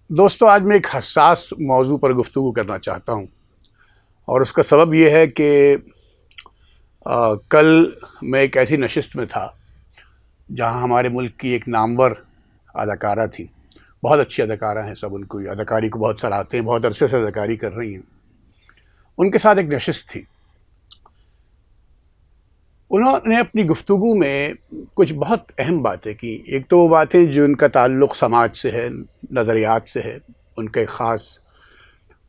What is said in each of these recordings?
دوستو آج میں ایک حساس موضوع پر گفتگو کرنا چاہتا ہوں اور اس کا سبب یہ ہے کہ کل میں ایک ایسی نشست میں تھا جہاں ہمارے ملک کی ایک نامور اداکارہ تھی. بہت اچھی اداکارہ ہیں، سب ان کو اداکاری کو بہت سراہتے ہیں، بہت عرصے سے اداکاری کر رہی ہیں. ان کے ساتھ ایک نشست تھی. انہوں نے اپنی گفتگو میں کچھ بہت اہم باتیں کی. ایک تو وہ باتیں جو ان کا تعلق سماج سے ہے، نظریات سے ہے. ان کے خاص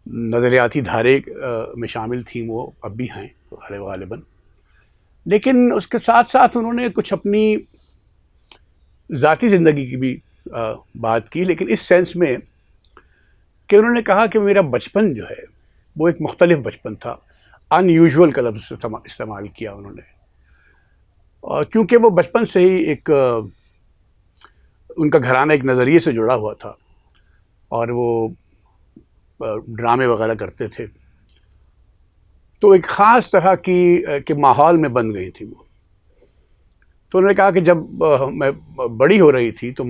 نظریاتی دھارے میں شامل تھیں، وہ اب بھی ہیں غالباً. لیکن اس کے ساتھ ساتھ انہوں نے کچھ اپنی ذاتی زندگی کی بھی بات کی، لیکن اس سینس میں کہ انہوں نے کہا کہ میرا بچپن جو ہے وہ ایک مختلف بچپن تھا. ان یوزول کا لفظ استعمال کیا انہوں نے، کیونکہ وہ بچپن سے ہی ایک ان کا گھرانہ ایک نظریے سے جڑا ہوا تھا اور وہ ڈرامے وغیرہ کرتے تھے، تو ایک خاص طرح کی ماحول میں بن گئی تھی وہ. تو انہوں نے کہا کہ جب میں بڑی ہو رہی تھی تو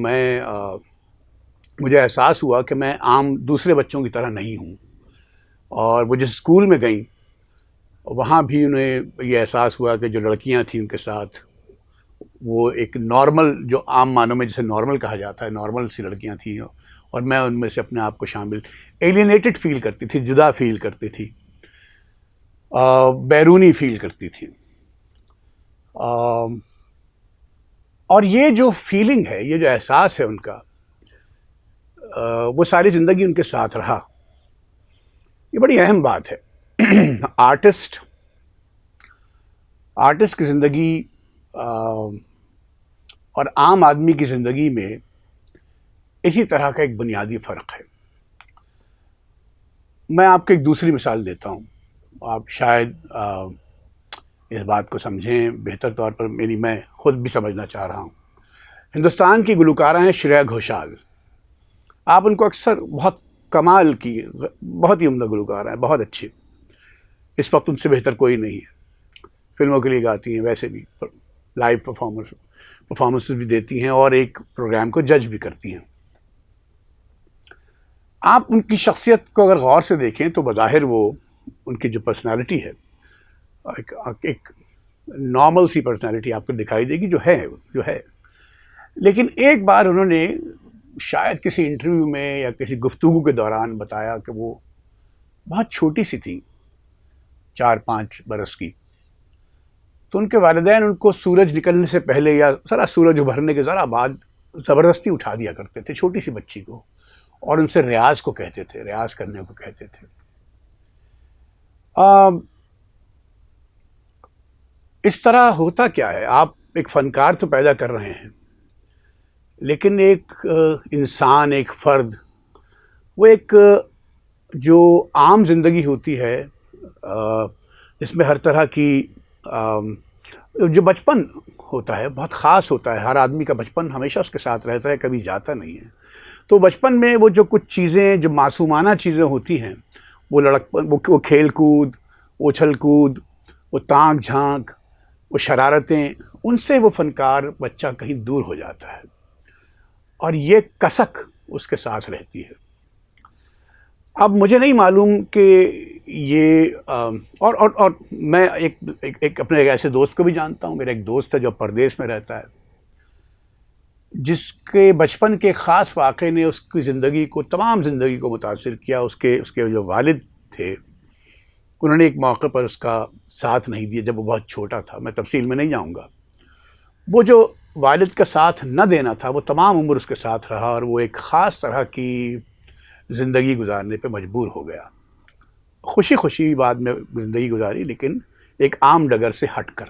مجھے احساس ہوا کہ میں عام دوسرے بچوں کی طرح نہیں ہوں. اور وہ جس اسکول میں گئیں وہاں بھی انہیں یہ احساس ہوا کہ جو لڑکیاں تھیں ان کے ساتھ وہ ایک نارمل، جو عام معنوں میں جسے نارمل کہا جاتا ہے، نارمل سی لڑکیاں تھیں، اور میں ان میں سے اپنے آپ کو شامل ایلینیٹڈ فیل کرتی تھی، جدا فیل کرتی تھی، بیرونی فیل کرتی تھی. اور یہ جو فیلنگ ہے، یہ جو احساس ہے ان کا، وہ ساری زندگی ان کے ساتھ رہا. یہ بڑی اہم بات ہے. آرٹسٹ کی زندگی اور عام آدمی کی زندگی میں اسی طرح کا ایک بنیادی فرق ہے. میں آپ کو ایک دوسری مثال دیتا ہوں، آپ شاید اس بات کو سمجھیں بہتر طور پر، میں خود بھی سمجھنا چاہ رہا ہوں. ہندوستان کی گلوکارہ ہیں شرییا گھوشال. آپ ان کو اکثر بہت کمال کی، بہت ہی عمدہ گلوکارہ ہیں، بہت اچھی. اس وقت ان سے بہتر کوئی نہیں ہے. فلموں کے لیے گاتی ہیں، ویسے بھی لائیو پرفارمنسز بھی دیتی ہیں اور ایک پروگرام کو جج بھی کرتی ہیں. آپ ان کی شخصیت کو اگر غور سے دیکھیں تو بظاہر وہ ان کی جو پرسنالٹی ہے، ایک نارمل سی پرسنالٹی آپ کو دکھائی دے گی جو ہے. لیکن ایک بار انہوں نے شاید کسی انٹرویو میں یا کسی گفتگو کے دوران بتایا کہ وہ بہت چھوٹی سی تھی، 4-5 برس کی. تو ان کے والدین ان کو سورج نکلنے سے پہلے یا ذرا سورج ابھرنے کے ذرا بعد زبردستی اٹھا دیا کرتے تھے چھوٹی سی بچی کو، اور ان سے ریاض کو کہتے تھے، ریاض کرنے کو کہتے تھے. اس طرح ہوتا کیا ہے، آپ ایک فنکار تو پیدا کر رہے ہیں، لیکن ایک انسان، ایک فرد، وہ ایک جو عام زندگی ہوتی ہے جس میں ہر طرح کی جو بچپن ہوتا ہے بہت خاص ہوتا ہے. ہر آدمی کا بچپن ہمیشہ اس کے ساتھ رہتا ہے، کبھی جاتا نہیں ہے. تو بچپن میں وہ جو کچھ چیزیں، جو معصومانہ چیزیں ہوتی ہیں، وہ کھیل کود، اچھل کود، وہ تانک جھانک، وہ شرارتیں، ان سے وہ فنکار بچہ کہیں دور ہو جاتا ہے اور یہ کسک اس کے ساتھ رہتی ہے. اب مجھے نہیں معلوم کہ یہ اور میں ایک اپنے ایسے دوست کو بھی جانتا ہوں. میرا ایک دوست ہے جو پردیس میں رہتا ہے، جس کے بچپن کے خاص واقعے نے اس کی زندگی کو، تمام زندگی کو متاثر کیا. اس کے جو والد تھے، انہوں نے ایک موقع پر اس کا ساتھ نہیں دیا جب وہ بہت چھوٹا تھا. میں تفصیل میں نہیں جاؤں گا. وہ جو والد کا ساتھ نہ دینا تھا وہ تمام عمر اس کے ساتھ رہا اور وہ ایک خاص طرح کی زندگی گزارنے پہ مجبور ہو گیا. خوشی خوشی بعد میں زندگی گزاری، لیکن ایک عام ڈگر سے ہٹ کر.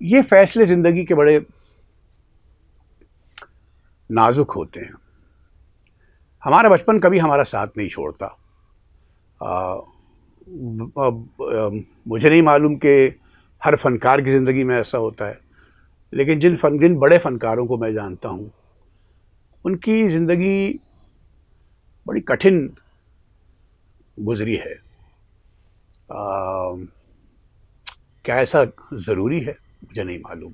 یہ فیصلے زندگی کے بڑے نازک ہوتے ہیں. ہمارا بچپن کبھی ہمارا ساتھ نہیں چھوڑتا. مجھے نہیں معلوم کہ ہر فنکار کی زندگی میں ایسا ہوتا ہے، لیکن جن بڑے فنکاروں کو میں جانتا ہوں، ان کی زندگی بڑی کٹھن گزری ہے. کیا ایسا ضروری ہے؟ مجھے نہیں معلوم.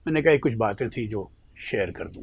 میں نے کہا یہ کچھ باتیں تھیں جو شیئر کر دوں.